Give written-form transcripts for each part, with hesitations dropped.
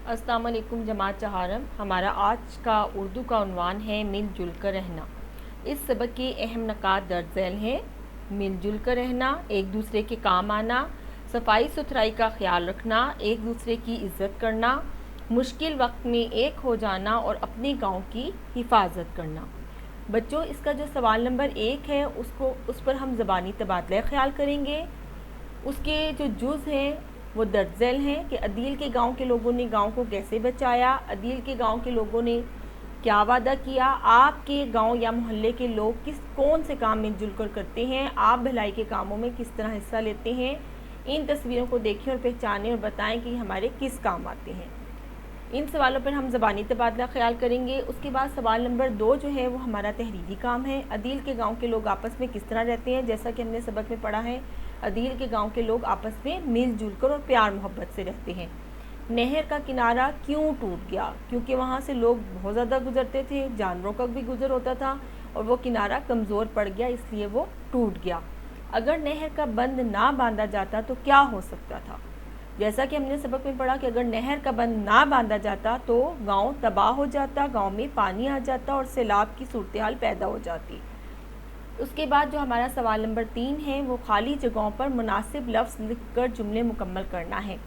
अस्सलाम वालेकुम जमात चहारम। हमारा आज का उर्दू का उन्वान है मिलजुल कर रहना। इस सबक के अहम नकात दर्ज झैल हैं। मिलजुल कर रहना, एक दूसरे के काम आना, सफाई सुथराई का ख्याल रखना, एक दूसरे की इज़्ज़त करना, मुश्किल वक्त में एक हो जाना और अपने गांव की हिफाजत करना। बच्चों, इसका जो सवाल नंबर 1 है उस पर हम ज़बानी तबादला ख्याल करेंगे। उसके जो जुज़ हैं वो दर्ज झैल हैं कि अदील के गांव के लोगों ने गांव को कैसे बचाया, अदील के गांव के लोगों ने क्या वादा किया, आपके गांव या मोहल्ले के लोग कौन से काम मिलजुल कर करते हैं, आप भलाई के कामों में किस तरह हिस्सा लेते हैं। इन तस्वीरों को देखें और पहचानें और बताएं कि हमारे किस काम आते हैं। इन सवालों पर हम ज़बानी तबादला ख्याल करेंगे। उसके बाद सवाल नंबर 2 जो है वो हमारा तहरीरी काम है। अदील के गांव के लोग आपस में किस तरह रहते हैं। जैसा कि हमने सबक में पढ़ा है, अदील के गांव के लोग आपस में मिलजुल कर और प्यार मोहब्बत से रहते हैं। नहर का किनारा क्यों टूट गया? क्योंकि वहाँ से लोग बहुत ज़्यादा गुजरते थे, जानवरों का भी गुजर होता था और वो किनारा कमज़ोर पड़ गया, इसलिए वो टूट गया। अगर नहर का बंद ना बांधा जाता तो क्या हो सकता था? जैसा कि हमने सबक में पढ़ा कि अगर नहर का बंद ना बांधा जाता तो गांव तबाह हो जाता, गांव में पानी आ जाता और सैलाब की सूरत हाल पैदा हो जाती। उसके बाद जो हमारा सवाल नंबर 3 है वो खाली जगहों पर मुनासिब लफ्ज़ लिखकर जुमले मुकम्मल करना है।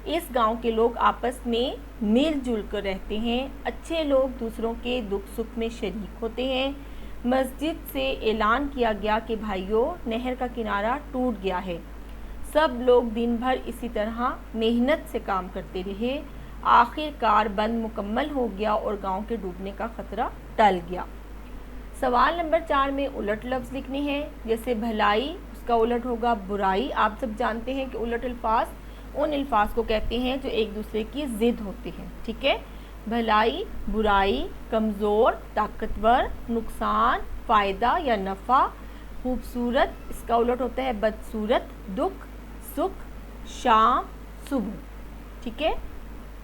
इस गांव के लोग आपस में मिलजुल कर रहते हैं, अच्छे लोग दूसरों के दुख सुख में शरीक होते हैं। मस्जिद से ऐलान किया गया कि भाइयों, नहर का किनारा टूट गया है। सब लोग दिन भर इसी तरह मेहनत से काम करते रहे। आखिरकार बंद मुकम्मल हो गया और गांव के डूबने का ख़तरा टल गया। सवाल नंबर 4 में उलट लफ्ज़ लिखने हैं। जैसे भलाई, उसका उलट होगा बुराई। आप सब जानते हैं कि उलट अल्फाज उन अल्फाज को कहते हैं जो एक दूसरे की ज़िद होते हैं। ठीक है, भलाई, बुराई, कमज़ोर, ताकतवर, नुकसान, फ़ायदा या नफ़ा। खूबसूरत, इसका उलट होता है बदसूरत। दुख, सुख, शाम, सुबह। ठीक है,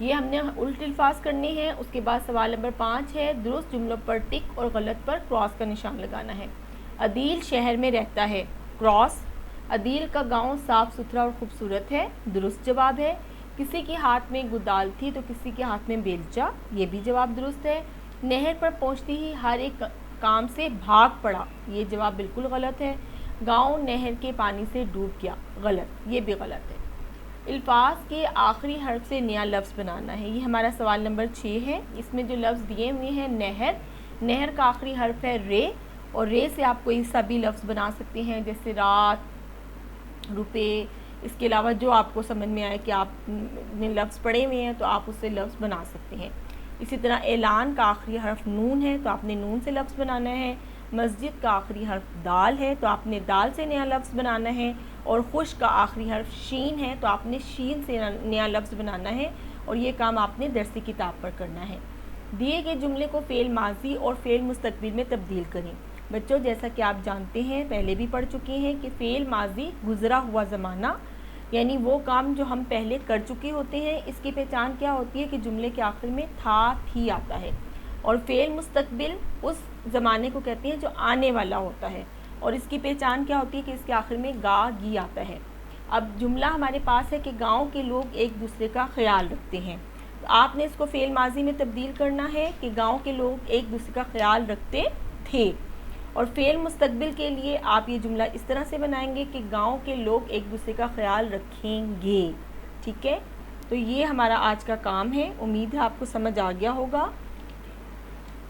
ये हमने उल्टे अल्फाज करने हैं। उसके बाद सवाल नंबर 5 है, दुरुस्त जुमलों पर टिक और गलत पर क्रॉस का निशान लगाना है। अदील शहर में रहता है, क्रॉस। अदील का गांव साफ़ सुथरा और ख़ूबसूरत है, दुरुस्त जवाब है। किसी के हाथ में गुदाल थी तो किसी के हाथ में बेलचा, ये भी जवाब दुरुस्त है। नहर पर पहुंचते ही हर एक काम से भाग पड़ा, ये जवाब बिल्कुल गलत है। गांव नहर के पानी से डूब गया, गलत, ये भी गलत है। अल्फाज के आखिरी हर्फ से नया लफ्ज़ बनाना है। ये हमारा सवाल नंबर 6 है। इसमें जो लफ्ज़ दिए हुए हैं नहर, नहर का आखिरी हर्फ है रे और रे से आप कोई सा भी लफ्ज़ बना सकते हैं, जैसे रात, रुपए। इसके अलावा जो आपको समझ में आए कि आपने लफ्ज़ पढ़े हुए हैं तो आप उससे लफ्ज़ बना सकते हैं। इसी तरह ऐलान का आखिरी हर्फ नून है तो आपने नून से लफ्ज़ बनाना है। मस्जिद का आखिरी हर्फ दाल है तो आपने दाल से नया लफ्ज़ बनाना है। और खुश का आखिरी हर्फ शीन है तो आपने शीन से नया लफ्ज़ बनाना है और ये काम आपने दरसी किताब पर करना है। दिए गए जुमले को फ़ेल माजी और फ़ेल मुस्तकबिल में तब्दील करें। बच्चों, जैसा कि आप जानते हैं, पहले भी पढ़ चुके हैं कि फ़ेल माजी गुज़रा हुआ ज़माना, यानी वो काम जो हम पहले कर चुके होते हैं। इसकी पहचान क्या होती है कि जुमले के आखिर में था, थी आता है। और फ़ेल मुस्तकबिल उस ज़माने को कहते हैं जो आने वाला होता है और इसकी पहचान क्या होती है कि इसके आखिर में गा गी आता है। अब जुमला हमारे पास है कि गांव के लोग एक दूसरे का ख्याल रखते हैं, तो आपने इसको फ़ेल माजी में तब्दील करना है कि गांव के लोग एक दूसरे का ख्याल रखते थे। और फ़ेल मुस्तकबिल के लिए आप ये जुमला इस तरह से बनाएंगे कि गांव के लोग एक दूसरे का ख्याल रखेंगे। ठीक है, तो ये हमारा आज का काम है। उम्मीद है आपको समझ आ गया होगा।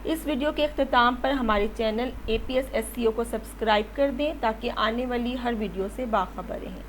इस वीडियो के अख्ताम पर हमारे चैनल APS SCO को सब्सक्राइब कर दें ताकि आने वाली हर वीडियो से बाखबर रहें।